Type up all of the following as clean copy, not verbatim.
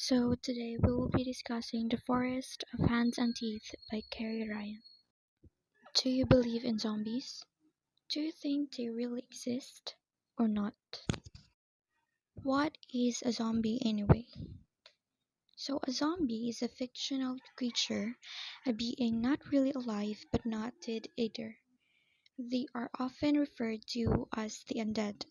So today we will be discussing The Forest of Hands and Teeth by Carrie Ryan. Do you believe in zombies? Do you think they really exist or not? What is a zombie anyway? So a zombie is a fictional creature, a being not really alive but not dead either. They are often referred to as the undead.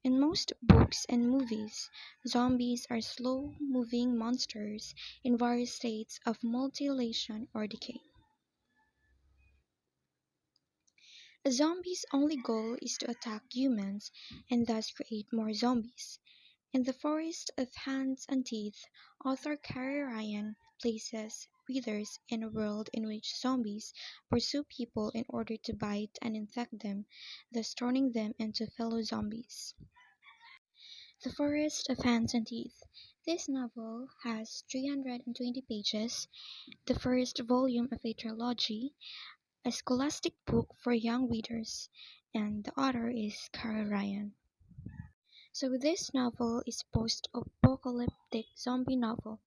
In most books and movies, zombies are slow-moving monsters in various states of mutilation or decay. A zombie's only goal is to attack humans and thus create more zombies. In The Forest of Hands and Teeth, author Carrie Ryan places readers in a world in which zombies pursue people in order to bite and infect them, thus turning them into fellow zombies. The Forest of Hands and Teeth. This novel has 320 pages, the first volume of a trilogy, a scholastic book for young readers, and the author is Carrie Ryan. So this novel is post-apocalyptic zombie novel.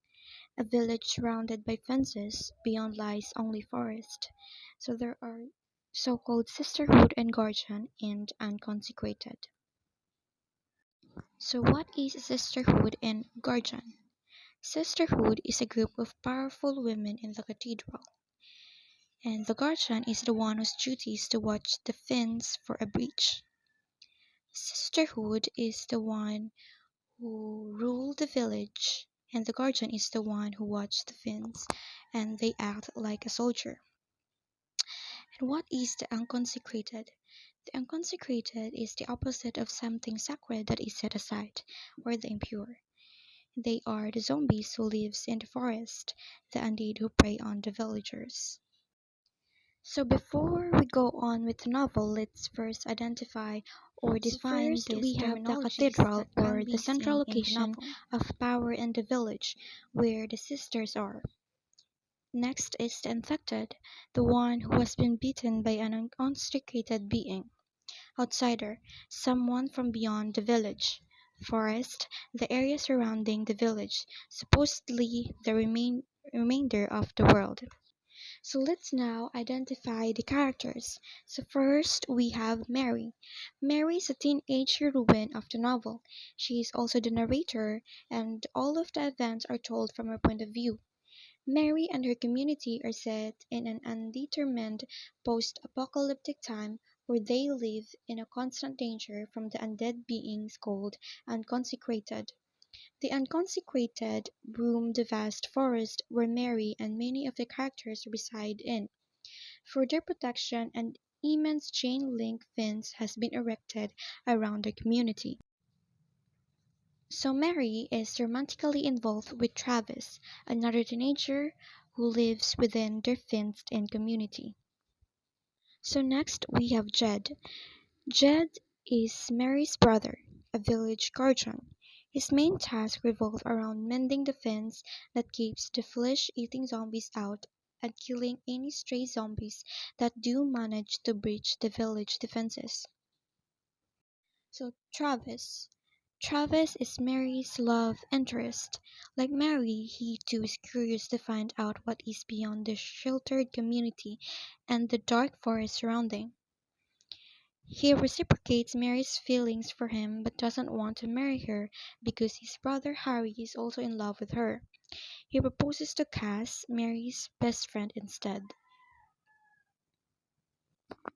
A village surrounded by fences, beyond lies only forest. So there are so-called sisterhood and guardian and unconsecrated. So what is sisterhood and guardian? Sisterhood is a group of powerful women in the cathedral, and the guardian is the one whose duty is to watch the fence for a breach. Sisterhood is the one who rule the village, and the guardian is the one who watch the fence, and they act like a soldier. And what is the unconsecrated? The unconsecrated is the opposite of something sacred that is set aside, or the impure. They are the zombies who lives in the forest, the undead who prey on the villagers. So before we go on with the novel, let's first identify or define First, this we have the terminologies cathedral that can or be the central seen in the location novel. of power in the village where the sisters are. Next is the infected, the one who has been bitten by an unconsecrated being. Outsider, someone from beyond the village. Forest, the area surrounding the village, supposedly the remainder of the world. So let's now identify the characters. So first we have Mary. Mary is a teenage heroine of the novel. She is also the narrator, and all of the events are told from her point of view. Mary and her community are set in an undetermined post-apocalyptic time where they live in a constant danger from the undead beings called unconsecrated. The unconsecrated roam the vast forest where Mary and many of the characters reside in. For their protection, an immense chain-link fence has been erected around the community. So Mary is romantically involved with Travis, another teenager who lives within their fenced-in community. So next we have Jed. Jed is Mary's brother, a village guardian. His main tasks revolve around mending the fence that keeps the flesh-eating zombies out and killing any stray zombies that do manage to breach the village defenses. So Travis is Mary's love interest. Like Mary, he too is curious to find out what is beyond the sheltered community and the dark forest surrounding. He reciprocates Mary's feelings for him but doesn't want to marry her because his brother Harry is also in love with her. He proposes to Cass, Mary's best friend, instead.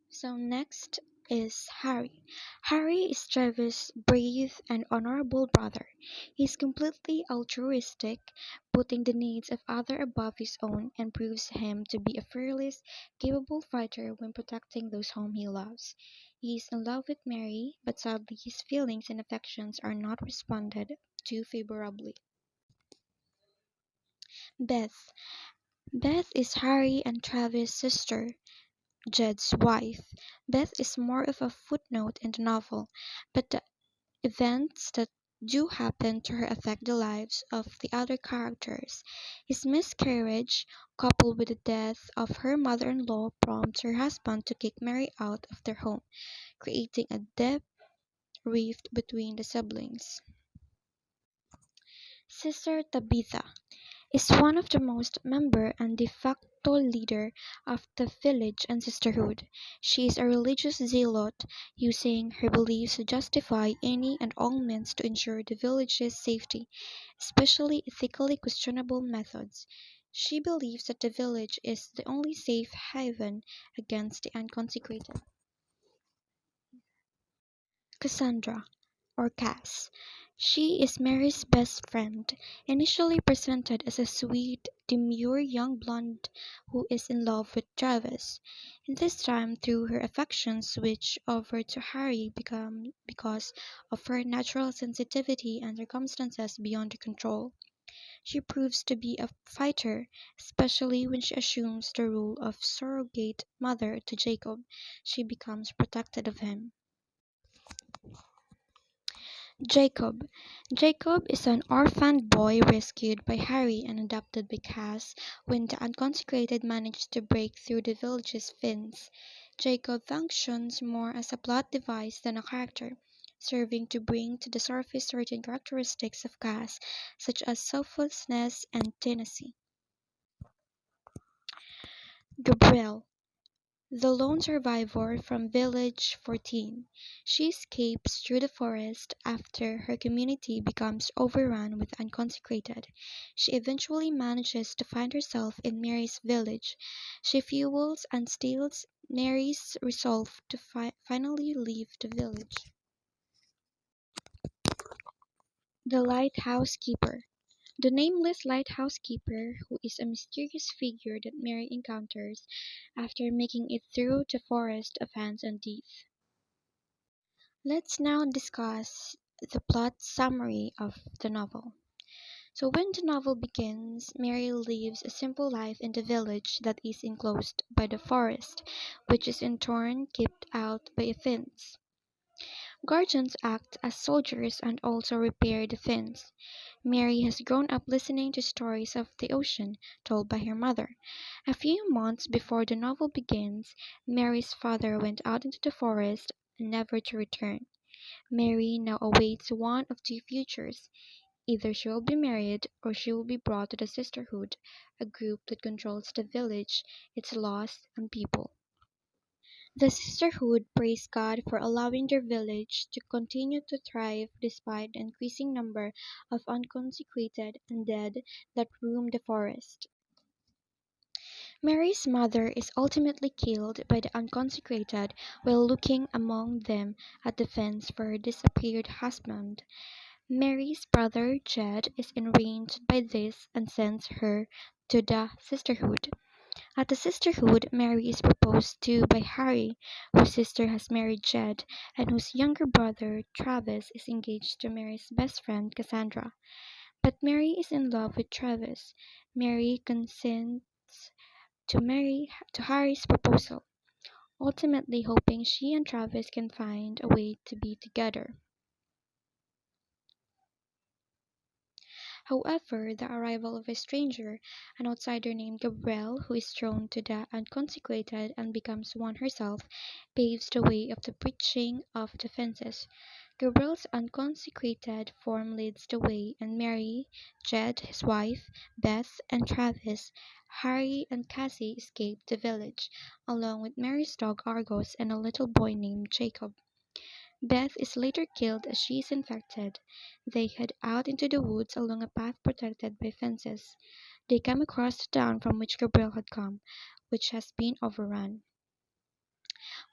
So next is Harry. Harry is Travis' brave and honorable brother. He's completely altruistic, putting the needs of others above his own, and proves him to be a fearless, capable fighter when protecting those whom he loves. He is in love with Mary, but sadly his feelings and affections are not responded to favorably. Beth. Beth is Harry and Travis' sister. Jed's wife. Beth is more of a footnote in the novel, but the events that do happen to her affect the lives of the other characters. His miscarriage, coupled with the death of her mother-in-law, prompts her husband to kick Mary out of their home, creating a deep rift between the siblings. Sister Tabitha is one of the most member and de facto leader of the village and sisterhood. She is a religious zealot, using her beliefs to justify any and all means to ensure the village's safety, especially ethically questionable methods. She believes that the village is the only safe haven against the unconsecrated. Cassandra, or Cass. She is Mary's best friend, initially presented as a sweet, demure young blonde who is in love with Travis. In this time, through her affections switch over to Harry because of her natural sensitivity and circumstances beyond her control. She proves to be a fighter, especially when she assumes the role of surrogate mother to Jacob. She becomes protected of him. Jacob. Jacob is an orphaned boy rescued by Harry and adopted by Cass when the unconsecrated manage to break through the village's fence. Jacob functions more as a plot device than a character, serving to bring to the surface certain characteristics of Cass, such as selflessness and tenacity. Gabrielle. The lone survivor from Village 14, she escapes through the forest after her community becomes overrun with unconsecrated. She eventually manages to find herself in Mary's village. She fuels and steals Mary's resolve to finally leave the village. The Lighthouse Keeper. The nameless lighthouse keeper, who is a mysterious figure that Mary encounters after making it through the forest of hands and teeth. Let's now discuss the plot summary of the novel. So, when the novel begins, Mary lives a simple life in the village that is enclosed by the forest, which is in turn kept out by a fence. Guardians act as soldiers and also repair the fence. Mary has grown up listening to stories of the ocean told by her mother. A few months before the novel begins, Mary's father went out into the forest, never to return. Mary now awaits one of two futures. Either she will be married or she will be brought to the Sisterhood, a group that controls the village, its laws, and people. The Sisterhood praise God for allowing their village to continue to thrive despite the increasing number of unconsecrated and dead that roam the forest. Mary's mother is ultimately killed by the unconsecrated while looking among them at the fence for her disappeared husband. Mary's brother Jed is enraged by this and sends her to the Sisterhood. At the Sisterhood, Mary is proposed to by Harry, whose sister has married Jed, and whose younger brother Travis is engaged to Mary's best friend Cassandra. But Mary is in love with Travis. Mary consents to Harry's proposal, ultimately hoping she and Travis can find a way to be together. However, the arrival of a stranger, an outsider named Gabrielle, who is thrown to the unconsecrated and becomes one herself, paves the way of the breaching of the fences. Gabrielle's unconsecrated form leads the way, and Mary, Jed, his wife, Beth, and Travis, Harry, and Cassie escape the village, along with Mary's dog Argos and a little boy named Jacob. Beth is later killed as she is infected. They head out into the woods along a path protected by fences. They come across the town from which Gabriel had come, which has been overrun.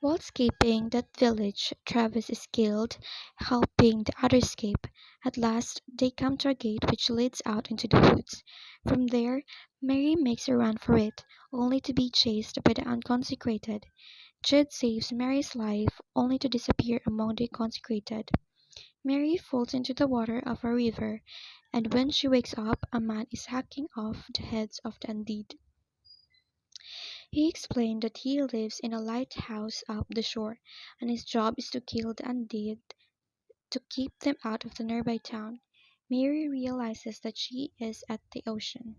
While escaping that village, Travis is killed, helping the others escape. At last, they come to a gate which leads out into the woods. From there, Mary makes a run for it, only to be chased by the unconsecrated. Jude saves Mary's life, only to disappear among the consecrated. Mary falls into the water of a river, and when she wakes up, a man is hacking off the heads of the undead. He explained that he lives in a lighthouse up the shore, and his job is to kill the undead to keep them out of the nearby town. Mary realizes that she is at the ocean.